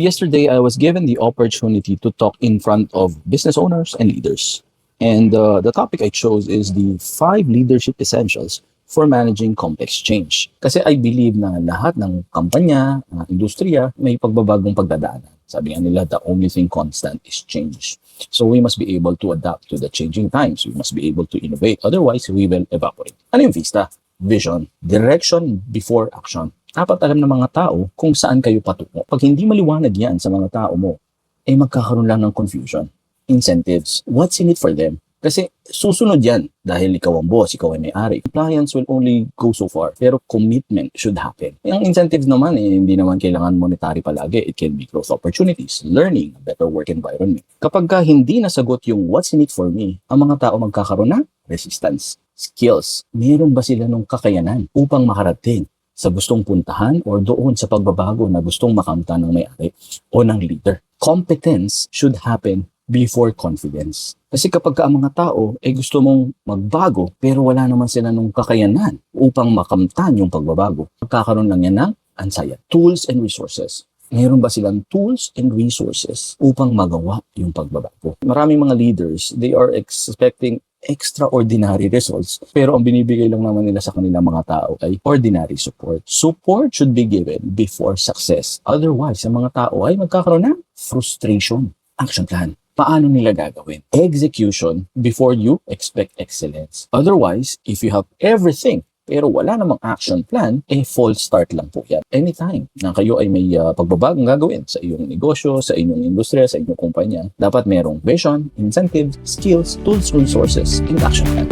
Yesterday, I was given the opportunity to talk in front of business owners and leaders. And the topic I chose is the 5 leadership essentials for managing complex change. Kasi I believe na lahat ng kampanya, industriya, may pagbabagong pagdadaanan. Sabi nga nila, the only thing constant is change. So we must be able to adapt to the changing times. We must be able to innovate. Otherwise, we will evaporate. Ano yung VISTA? Vision, direction before action. Dapat alam ng mga tao kung saan kayo patungo. Pag hindi maliwanag yan sa mga tao mo, magkakaroon lang ng confusion. Incentives, what's in it for them? Kasi susunod yan dahil ikaw ang boss, ikaw ay may-ari. Compliance will only go so far, pero commitment should happen. Yung incentives naman, hindi naman kailangan monetary palagi. It can be growth opportunities, learning, a better work environment. Kapag hindi nasagot yung what's in it for me, ang mga tao magkakaroon ng resistance. Skills, meron ba sila nung kakayanan upang makarating sa gustong puntahan or doon sa pagbabago na gustong makamtan ng may-ari o ng leader? Competence should happen before confidence. Kasi kapag ang mga tao ay gusto mong magbago pero wala naman sila nung kakayanan upang makamtan yung pagbabago, magkakaroon lang yan ng ansaya. Tools and resources. Meron ba silang tools and resources upang magawa yung pagbabago? Maraming mga leaders, they are expecting extraordinary results, pero ang binibigay lang naman nila sa kanilang mga tao ay ordinary support. Support should be given before success. Otherwise, ang mga tao ay magkakaroon ng frustration. Action plan. Paano nila gagawin? Execution before you expect excellence. Otherwise, if you have everything pero wala namang action plan, false start lang po yan. Anytime na kayo ay may pagbabagong gagawin sa iyong negosyo, sa inyong industriya, sa inyong kumpanya, dapat merong vision, incentives, skills, tools, resources, and action plan.